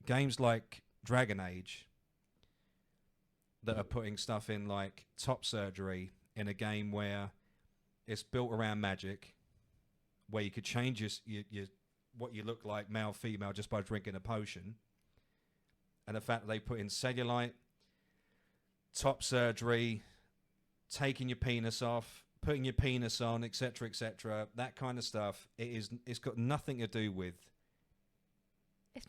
games like Dragon Age that are putting stuff in like top surgery in a game where it's built around magic, where you could change your what you look like, male, female, just by drinking a potion. And the fact that they put in cellulite, top surgery, taking your penis off, putting your penis on, etc., etc., that kind of stuff, it's got nothing to do with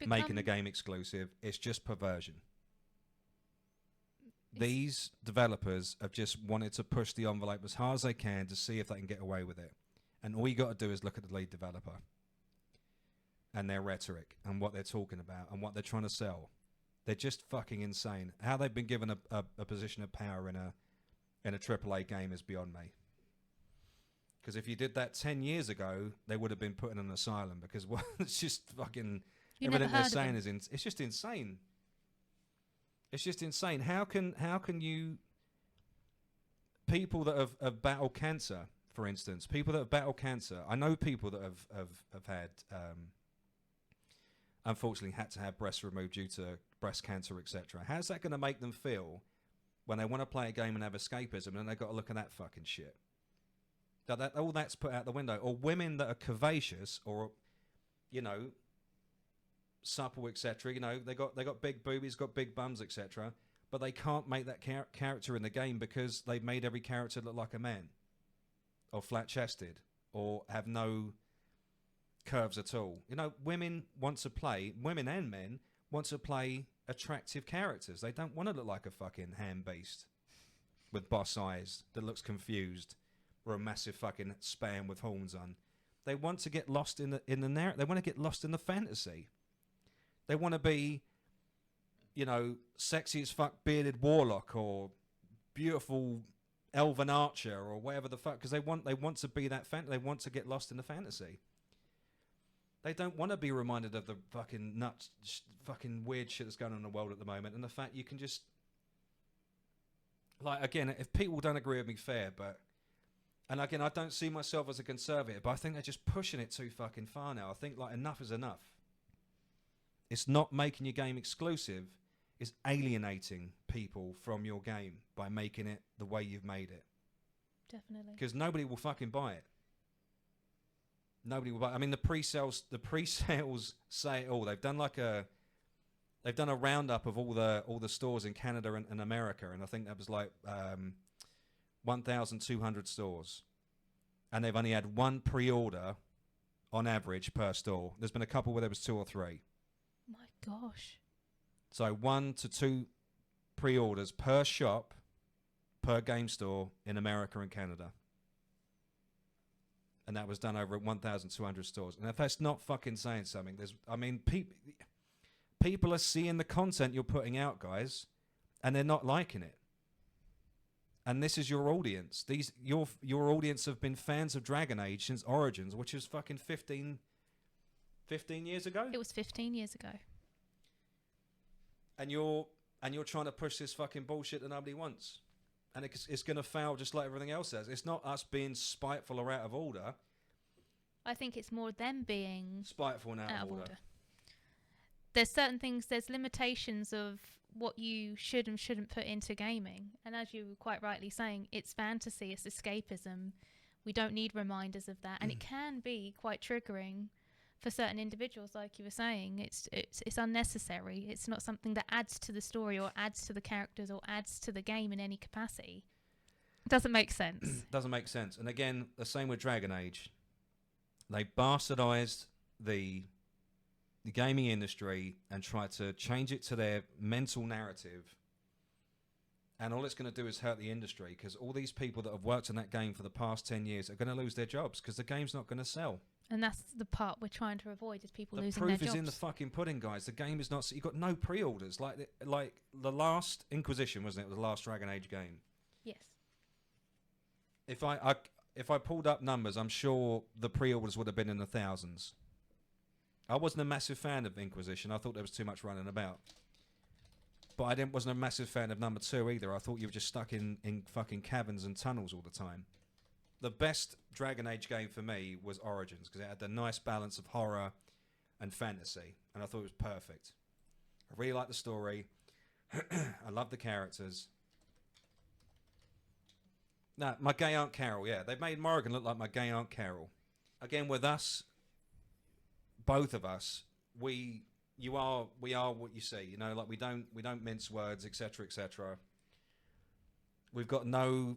making a game exclusive. It's just perversion. These developers have just wanted to push the envelope as hard as they can to see if they can get away with it. And all you got to do is look at the lead developer and their rhetoric and what they're talking about and what they're trying to sell. They're just fucking insane. How they've been given a position of power in a AAA game is beyond me. Because if you did that 10 years ago, they would have been put in an asylum. Because it's just fucking everything they're saying is it's just insane. It's just insane. How can you people that have battled cancer, for instance, people that have battled cancer. I know people that have had unfortunately had to have breasts removed due to breast cancer, etc. How's that going to make them feel when they want to play a game and have escapism and they've got to look at that fucking shit? That all that's put out the window. Or women that are curvaceous or, you know, supple, etc. You know, they got big boobies, got big bums, etc. But they can't make that character in the game because they've made every character look like a man, or flat-chested, or have no curves at all. You know, women and men want to play attractive characters. They don't want to look like a fucking ham beast with boss eyes that looks confused, or a massive fucking spam with horns on. They want to get lost in the narrative. They want to get lost in the fantasy. They want to be, you know, sexy as fuck bearded warlock or beautiful elven archer or whatever the fuck, because they want to be that they want to get lost in the fantasy. They don't want to be reminded of the fucking nuts, fucking weird shit that's going on in the world at the moment, and the fact you can just, like, again, if people don't agree with me, fair, but, and again, I don't see myself as a conservative, but I think they're just pushing it too fucking far now. I think, like, enough is enough. It's not making your game exclusive, it's alienating people from your game by making it the way you've made it. Definitely. Because nobody will fucking buy it. Nobody will buy it. I mean, the pre-sales say it all. They've done a roundup of all the stores in Canada and America, and I think that was like 1,200 stores. And they've only had one pre-order on average per store. There's been a couple where there was 2 or 3. My gosh. So 1 to 2 pre-orders per shop, per game store in America and Canada. And that was done over 1,200 stores. And if that's not fucking saying something, people are seeing the content you're putting out, guys, and they're not liking it. And this is your audience. Your audience have been fans of Dragon Age since Origins, which is fucking 15 years ago? It was 15 years ago. And you're trying to push this fucking bullshit that nobody wants. And it's going to fail just like everything else has. It's not us being spiteful or out of order. I think it's more them being spiteful and out of order. There's certain things, there's limitations of what you should and shouldn't put into gaming. And as you were quite rightly saying, it's fantasy, it's escapism. We don't need reminders of that. And it can be quite triggering for certain individuals, like you were saying. It's unnecessary. It's not something that adds to the story or adds to the characters or adds to the game in any capacity. It doesn't make sense. Doesn't make sense. And again, the same with Dragon Age. They bastardized the gaming industry and tried to change it to their mental narrative. And all it's going to do is hurt the industry, because all these people that have worked on that game for the past 10 years are going to lose their jobs because the game's not going to sell. And that's the part we're trying to avoid, is people losing their jobs. The proof is in the fucking pudding, guys. The game is not... You've got no pre-orders. Like the last Inquisition, wasn't it? The last Dragon Age game. Yes. If I pulled up numbers, I'm sure the pre-orders would have been in the thousands. I wasn't a massive fan of Inquisition. I thought there was too much running about. But I wasn't a massive fan of number 2 either. I thought you were just stuck in fucking caverns and tunnels all the time. The best Dragon Age game for me was Origins, because it had the nice balance of horror and fantasy, and I thought it was perfect. I really like the story. I love the characters. No, my gay Aunt Carol, yeah. They've made Morrigan look like my gay Aunt Carol. Again, with us, both of us, we are what you see. You know, like we don't mince words, etc., etc. We've got no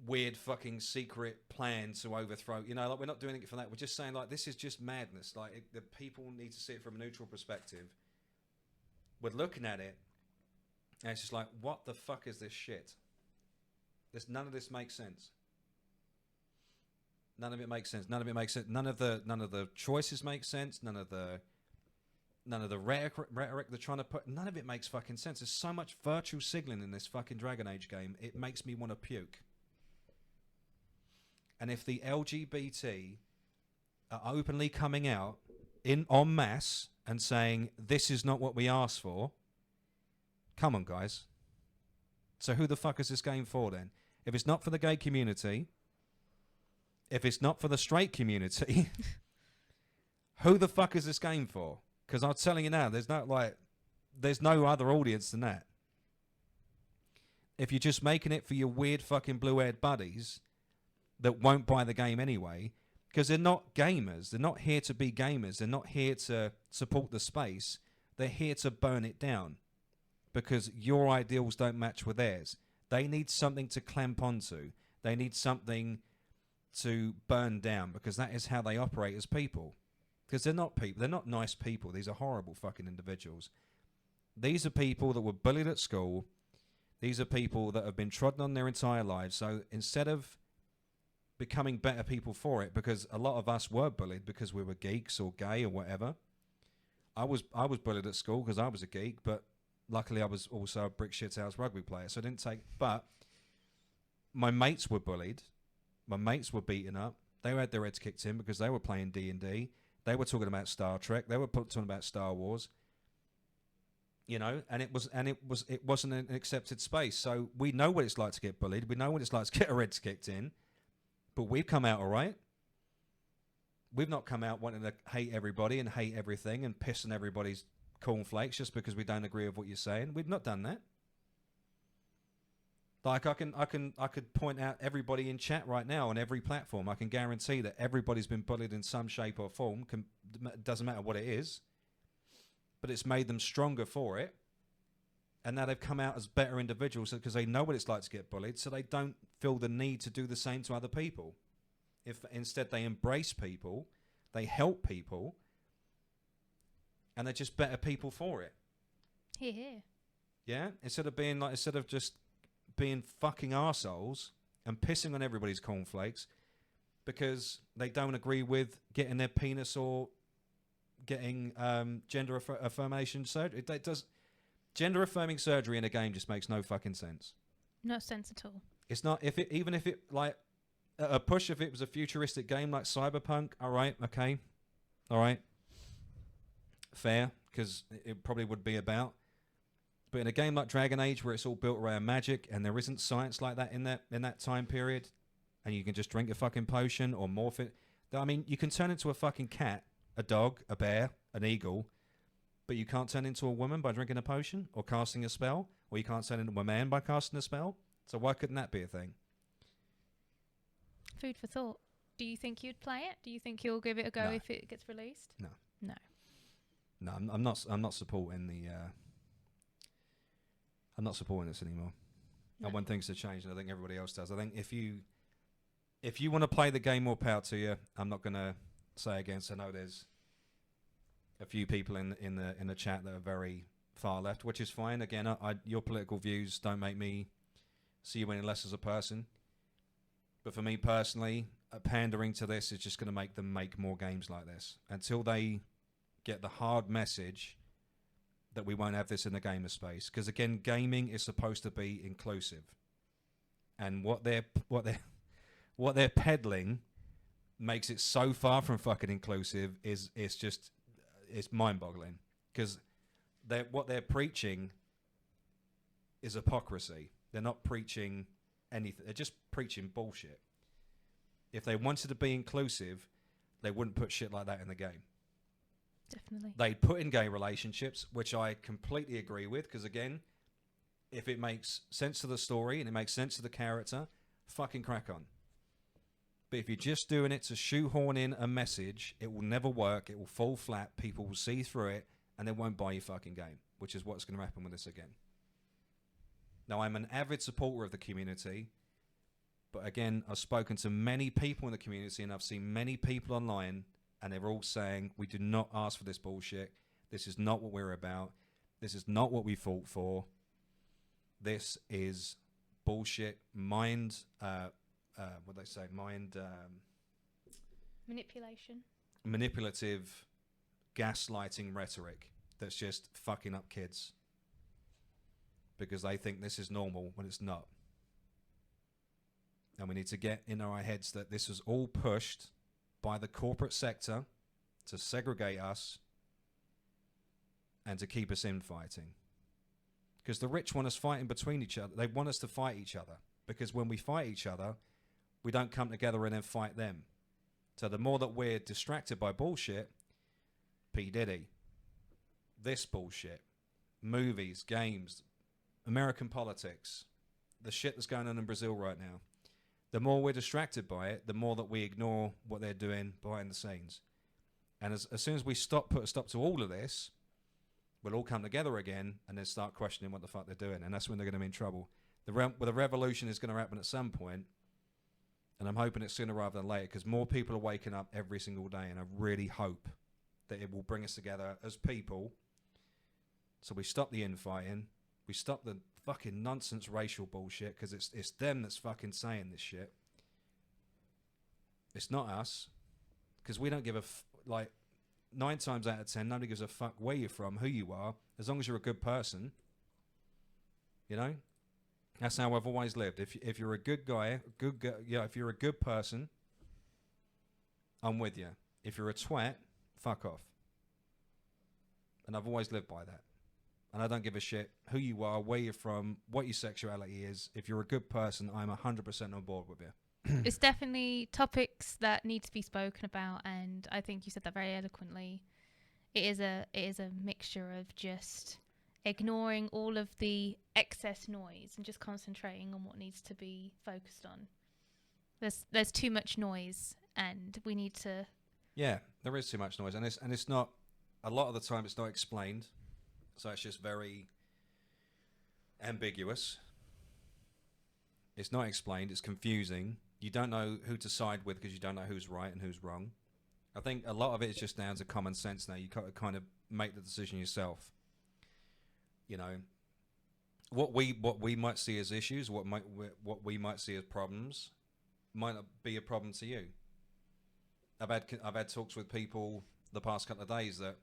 weird fucking secret plan to overthrow. You know, like we're not doing it for that. We're just saying like this is just madness. Like the people need to see it from a neutral perspective. We're looking at it, and it's just like, what the fuck is this shit? None of this makes sense. None of it makes sense. None of it makes sense. None of the choices make sense. None of the rhetoric they're trying to put. None of it makes fucking sense. There's so much virtual signaling in this fucking Dragon Age game. It makes me want to puke. And if the LGBT are openly coming out en masse and saying this is not what we asked for, come on, guys. So who the fuck is this game for then? If it's not for the gay community, if it's not for the straight community, who the fuck is this game for? Because I'm telling you now, there's no other audience than that. If you're just making it for your weird fucking blue-haired buddies that won't buy the game anyway, because they're not gamers. They're not here to be gamers. They're not here to support the space. They're here to burn it down because your ideals don't match with theirs. They need something to clamp onto. They need something to burn down because that is how they operate as people. Because they're not people. They're not nice people. These are horrible fucking individuals. These are people that were bullied at school. These are people that have been trodden on their entire lives. So instead of becoming better people for it, because a lot of us were bullied because we were geeks or gay or whatever. I was bullied at school because I was a geek, but luckily I was also a brick shithouse rugby player, so I didn't take... But my mates were bullied. My mates were beaten up. They had their heads kicked in because they were playing D&D. They were talking about Star Trek. They were talking about Star Wars. You know, and it wasn't an accepted space. So we know what it's like to get bullied. We know what it's like to get our heads kicked in. But we've come out all right. We've not come out wanting to hate everybody and hate everything and piss on everybody's cornflakes just because we don't agree with what you're saying. We've not done that. Like I could point out everybody in chat right now on every platform. I can guarantee that everybody's been bullied in some shape or form. Doesn't matter what it is, but it's made them stronger for it. And now they've come out as better individuals because they know what it's like to get bullied, so they don't feel the need to do the same to other people. If instead they embrace people, they help people, and they're just better people for it. Here. Yeah? Instead of just being fucking arseholes and pissing on everybody's cornflakes because they don't agree with getting their penis or getting gender affirmation surgery. Gender affirming surgery in a game just makes no fucking sense. No sense at all. It's not even if it like a push if it was a futuristic game like Cyberpunk. All right, okay, all right, fair, because it probably would be about. But in a game like Dragon Age, where it's all built around magic and there isn't science like that in that time period, and you can just drink a fucking potion or morph it. I mean, you can turn into a fucking cat, a dog, a bear, an eagle. But you can't turn into a woman by drinking a potion or casting a spell, or you can't turn into a man by casting a spell. So why couldn't that be a thing? Food for thought. Do you think you'd play it? Do you think you'll give it a go if it gets released? No. No. I'm not supporting the. I'm not supporting this anymore. No. I want things to change, and I think everybody else does. I think if you want to play the game, more power to you. I'm not going to say against. I know there's a few people in the chat that are very far left, which is fine. Again, your political views don't make me see you any less as a person. But for me personally, pandering to this is just going to make them make more games like this until they get the hard message that we won't have this in the gamer space. Because again, gaming is supposed to be inclusive, and what they're peddling makes it so far from fucking inclusive. It's mind-boggling because what they're preaching is hypocrisy. They're not preaching anything. They're just preaching bullshit. If they wanted to be inclusive, they wouldn't put shit like that in the game. Definitely. They put in gay relationships, which I completely agree with, because again, if it makes sense to the story and it makes sense to the character, fucking crack on. But if you're just doing it to shoehorn in a message, it will never work. It will fall flat. People will see through it and they won't buy your fucking game, which is what's going to happen with this again. Now, I'm an avid supporter of the community, but again, I've spoken to many people in the community and I've seen many people online and they're all saying, we do not ask for this bullshit. This is not what we're about. This is not what we fought for. This is bullshit. What they say? Manipulation. Manipulative, gaslighting rhetoric that's just fucking up kids because they think this is normal when it's not. And we need to get in our heads that this is all pushed by the corporate sector to segregate us and to keep us infighting. Because the rich want us fighting between each other. They want us to fight each other. Because when we fight each other, we don't come together and then fight them. So the more that we're distracted by bullshit, P. Diddy, this bullshit, movies, games, American politics, the shit that's going on in Brazil right now, the more we're distracted by it, the more that we ignore what they're doing behind the scenes. And as soon as we put a stop to all of this, we'll all come together again and then start questioning what the fuck they're doing. And that's when they're going to be in trouble. The revolution is going to happen at some point, and I'm hoping it's sooner rather than later because more people are waking up every single day, and I really hope that it will bring us together as people so we stop the infighting, we stop the fucking nonsense racial bullshit because it's them that's fucking saying this shit. It's not us because we don't give a like 9 times out of 10 nobody gives a fuck where you're from, who you are, as long as you're a good person, you know. That's how I've always lived. If you're a good guy, if you're a good person, I'm with you. If you're a twat, fuck off. And I've always lived by that. And I don't give a shit who you are, where you're from, what your sexuality is. If you're a good person, I'm 100% on board with you. It's definitely topics that need to be spoken about, and I think you said that very eloquently. It is a mixture of just ignoring all of the excess noise and just concentrating on what needs to be focused on. There's too much noise, and we need to. Yeah, there is too much noise, and it's not. A lot of the time, it's not explained, so it's just very ambiguous. It's not explained. It's confusing. You don't know who to side with because you don't know who's right and who's wrong. I think a lot of it is just down to common sense now. You got to kind of make the decision yourself. You know, what we might see as issues, what we might see as problems, might not be a problem to you. I've had talks with people the past couple of days that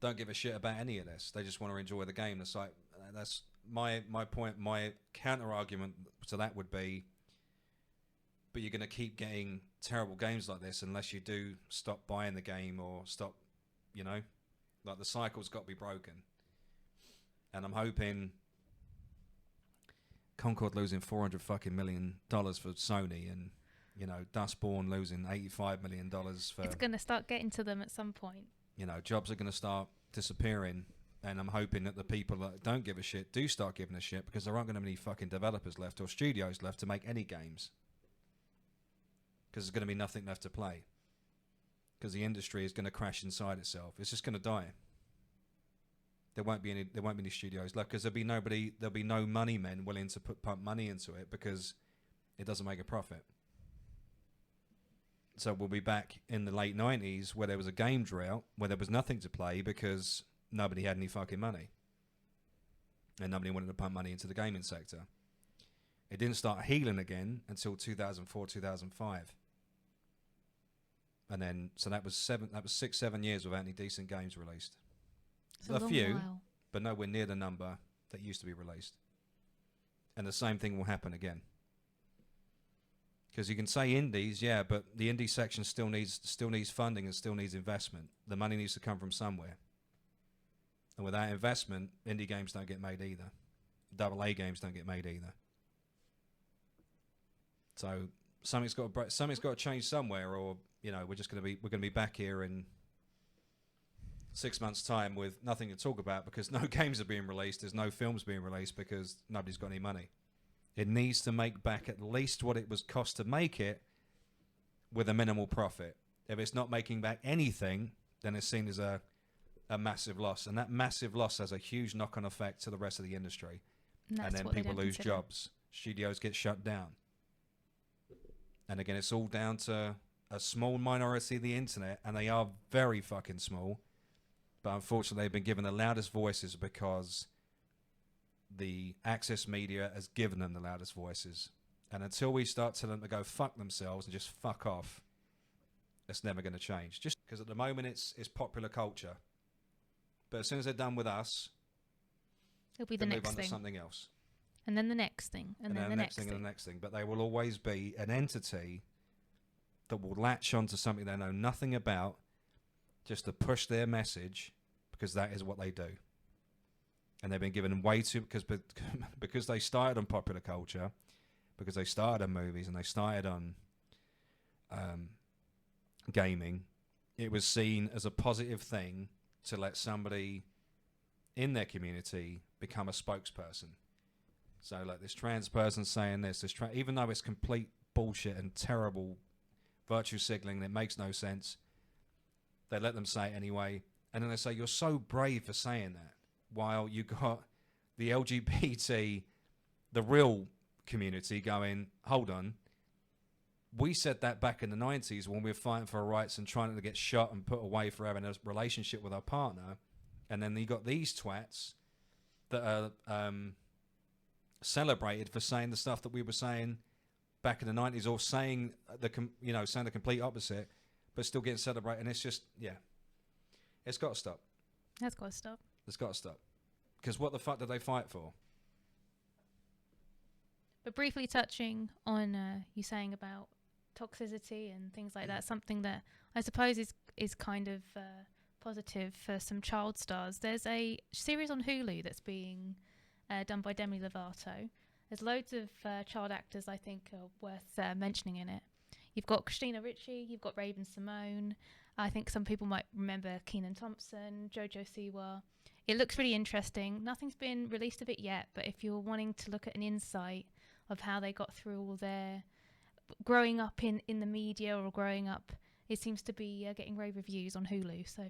don't give a shit about any of this. They just want to enjoy the game. It's like, that's my point. My counter argument to that would be, but you're going to keep getting terrible games like this unless you do stop buying the game or stop, you know, like the cycle's got to be broken. And I'm hoping Concord losing $400 million for Sony, and you know Dustborn losing $85 million for. It's going to start getting to them at some point. You know, jobs are going to start disappearing, and I'm hoping that the people that don't give a shit do start giving a shit, because there aren't going to be any fucking developers left or studios left to make any games, because there's going to be nothing left to play, because the industry is going to crash inside itself. It's just going to die. There won't be any studios left, because there'll be no money men willing to pump money into it because it doesn't make a profit. So we'll be back in the late 90s where there was a game drought, where there was nothing to play because nobody had any fucking money. And nobody wanted to pump money into the gaming sector. It didn't start healing again until 2004, 2005. And then, so that was 6-7 years without any decent games released. A few, while. But nowhere near the number that used to be released. And the same thing will happen again. Because you can say indies, yeah, but the indie section still needs funding and still needs investment. The money needs to come from somewhere. And without investment, indie games don't get made either. AA games don't get made either. So something's got to change somewhere, or you know, we're going to be back here in 6 months' time with nothing to talk about because no games are being released, there's no films being released because nobody's got any money. It needs to make back at least what it was cost to make it with a minimal profit. If it's not making back anything, then it's seen as a massive loss. And that massive loss has a huge knock-on effect to the rest of the industry. And then people lose jobs. Studios get shut down. And again, it's all down to a small minority of the internet, and they are very fucking small. But unfortunately, they've been given the loudest voices because the access media has given them the loudest voices. And until we start telling them to go fuck themselves and just fuck off, it's never going to change. Just because at the moment it's popular culture. But as soon as they're done with us, it'll be the next move on thing. to something else. And then the next thing. And then the next thing. And the next thing. But they will always be an entity that will latch onto something they know nothing about just to push their message, because that is what they do. And they've been given way too, because they started on popular culture, because they started on movies and they started on gaming, it was seen as a positive thing to let somebody in their community become a spokesperson. So like this trans person saying this even though it's complete bullshit and terrible virtue signaling that makes no sense, they let them say it anyway. And then they say, you're so brave for saying that. While you got the LGBT, the real community going, hold on, we said that back in the 90s when we were fighting for our rights and trying to get shot and put away for having a relationship with our partner. And then you got these twats that are celebrated for saying the stuff that we were saying back in the 90s, or saying saying the complete opposite, but still getting celebrated. And it's just, it's got to stop. That's got to stop. It's got to stop. Because what the fuck did they fight for? But briefly touching on you saying about toxicity and things like that, something that I suppose is kind of positive for some child stars. There's a series on Hulu that's being done by Demi Lovato. There's loads of child actors I think are worth mentioning in it. You've got Christina Ricci, you've got Raven Simone. I think some people might remember Kenan Thompson, Jojo Siwa. It looks really interesting. Nothing's been released of it yet, but if you're wanting to look at an insight of how they got through all their growing up in the media or growing up, it seems to be getting rave reviews on Hulu. So